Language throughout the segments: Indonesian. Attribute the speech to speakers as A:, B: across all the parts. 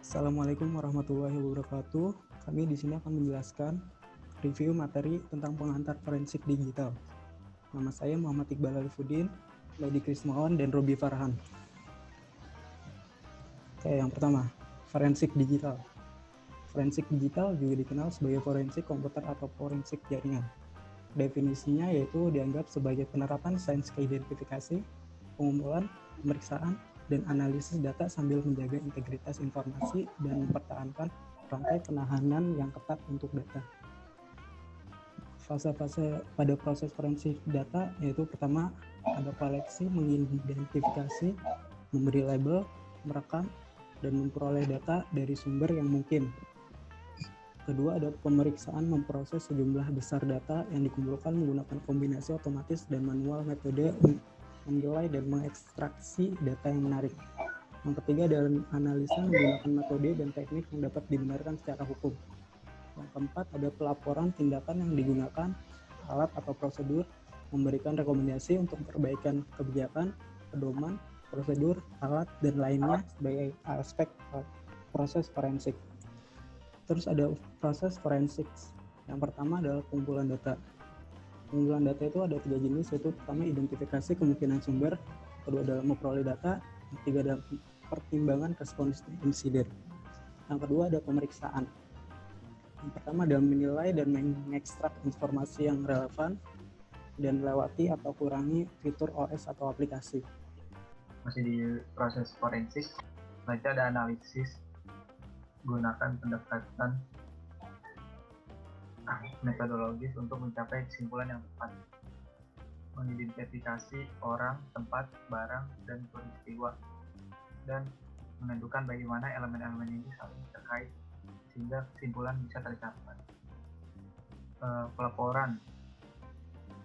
A: Assalamualaikum warahmatullahi wabarakatuh. Kami di sini akan menjelaskan review materi tentang pengantar forensik digital. Nama saya Muhammad Iqbal Alifuddin, Lady Krismawan, dan Robi Farhan. Oke, yang pertama, forensik digital. Forensik digital juga dikenal sebagai forensik komputer atau forensik jaringan. Definisinya yaitu dianggap sebagai penerapan sains keidentifikasi, pengumpulan, pemeriksaan, dan analisis data sambil menjaga integritas informasi dan mempertahankan rantai penahanan yang ketat untuk data. Fase-fase pada proses forensik data yaitu pertama ada koleksi, mengidentifikasi, memberi label, merekam, dan memperoleh data dari sumber yang mungkin. Kedua ada pemeriksaan, memproses sejumlah besar data yang dikumpulkan menggunakan kombinasi otomatis dan manual metode menilai dan mengekstraksi data yang menarik. Yang ketiga adalah analisa menggunakan metode dan teknik yang dapat dibenarkan secara hukum. Yang keempat ada pelaporan tindakan yang digunakan, alat atau prosedur, memberikan rekomendasi untuk perbaikan kebijakan, pedoman, prosedur, alat, dan lainnya sebagai aspek proses forensik. Terus ada proses forensik. Yang pertama adalah pengumpulan data. Pengumpulan data itu ada 3 jenis, yaitu pertama identifikasi kemungkinan sumber, kedua adalah memperoleh data, ketiga adalah pertimbangan respons insiden. Yang kedua ada pemeriksaan. Yang pertama adalah menilai dan mengekstrak informasi yang relevan dan melewati atau kurangi fitur OS atau aplikasi.
B: Masih di proses forensik, selanjutnya ada analisis, gunakan pendekatan metodologis untuk mencapai kesimpulan yang tepat, mengidentifikasi orang, tempat, barang, dan peristiwa, dan menentukan bagaimana elemen-elemen ini saling terkait sehingga kesimpulan bisa tercapai. Pelaporan,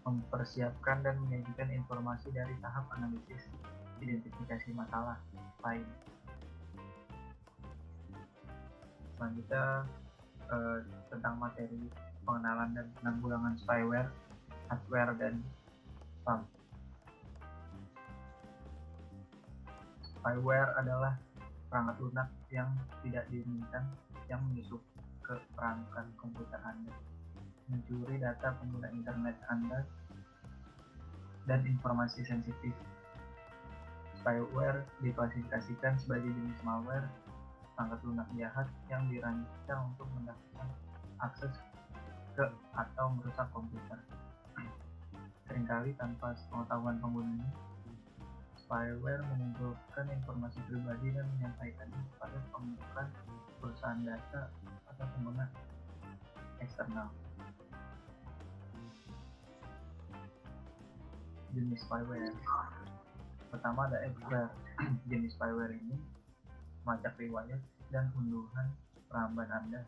B: mempersiapkan dan menyajikan informasi dari tahap analisis, identifikasi masalah, lain. Selanjutnya tentang materi pengenalan dan penanggulangan spyware, adware, dan spam. Spyware adalah perangkat lunak yang tidak diinginkan yang menyusup ke perangkat komputer Anda, mencuri data pengguna internet Anda, dan informasi sensitif. Spyware diklasifikasikan sebagai jenis malware, perangkat lunak jahat yang dirancang untuk mendapatkan akses ke atau merusak komputer. Seringkali tanpa pengetahuan penggunanya, spyware mengumpulkan informasi pribadi dan menyampaikannya kepada pembukaan perusahaan data atau pengguna eksternal. Jenis spyware. Pertama ada adware. Jenis spyware ini melacak riwayat dan unduhan perambahan Anda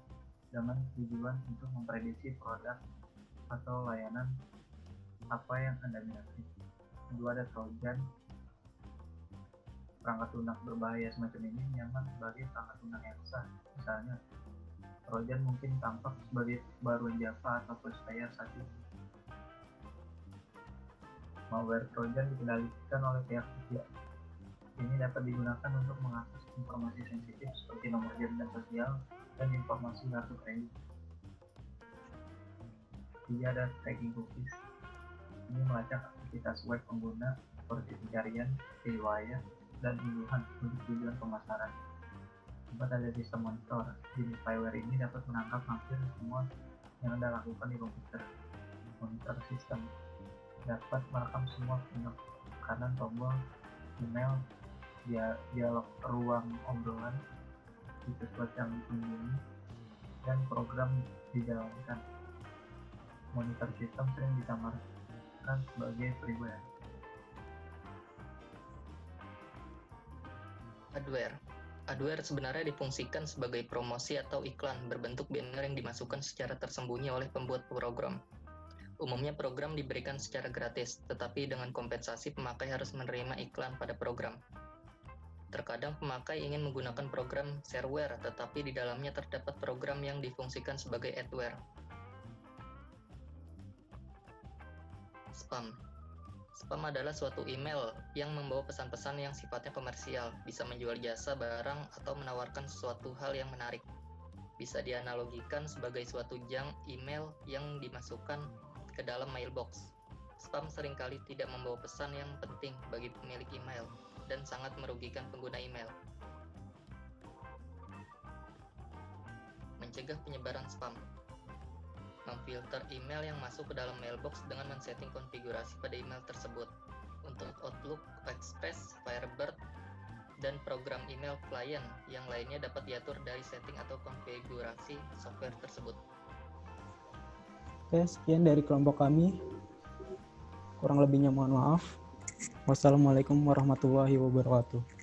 B: dengan tujuan untuk memprediksi produk atau layanan apa yang Anda minati. Kedua ada Trojan. Perangkat lunak berbahaya semacam ini nyaman sebagai perangkat lunak yang sah. Misalnya, Trojan mungkin tampak sebagai baruan Java atau Crossfire saat ini. Malware Trojan dikendalikan oleh pihak ketiga. Ini dapat digunakan untuk mengakses informasi sensitif seperti nomor jaminan sosial dan informasi kartu kredit. Ketiga ada tracking cookies. Ini melacak aktivitas web pengguna seperti pencarian, riwayat, dan unduhan untuk tujuan pemasaran. Keempat ada sistem monitor. Jenis spyware ini dapat menangkap hampir semua yang Anda lakukan di komputer. Monitor sistem dapat merekam semua penekanan tombol, email, dialog ruang obrolan, situs web yang dikunjungi, dan program dijalankan. Monitor sistem sering disamarkan sebagai freeware.
C: Adware sebenarnya difungsikan sebagai promosi atau iklan berbentuk banner yang dimasukkan secara tersembunyi oleh pembuat program. Umumnya program diberikan secara gratis, tetapi dengan kompensasi pemakai harus menerima iklan pada program. Terkadang pemakai ingin menggunakan program shareware, tetapi di dalamnya terdapat program yang difungsikan sebagai adware. Spam. Spam adalah suatu email yang membawa pesan-pesan yang sifatnya komersial, bisa menjual jasa, barang, atau menawarkan sesuatu hal yang menarik. Bisa dianalogikan sebagai suatu junk email yang dimasukkan ke dalam mailbox. Spam seringkali tidak membawa pesan yang penting bagi pemilik email dan sangat merugikan pengguna email. Mencegah penyebaran spam. Memfilter email yang masuk ke dalam mailbox dengan men-setting konfigurasi pada email tersebut. Untuk Outlook, Express, Firebird, dan program email klien yang lainnya dapat diatur dari setting atau konfigurasi software tersebut.
A: Oke, sekian dari kelompok kami. Kurang lebihnya mohon maaf. Wassalamualaikum warahmatullahi wabarakatuh.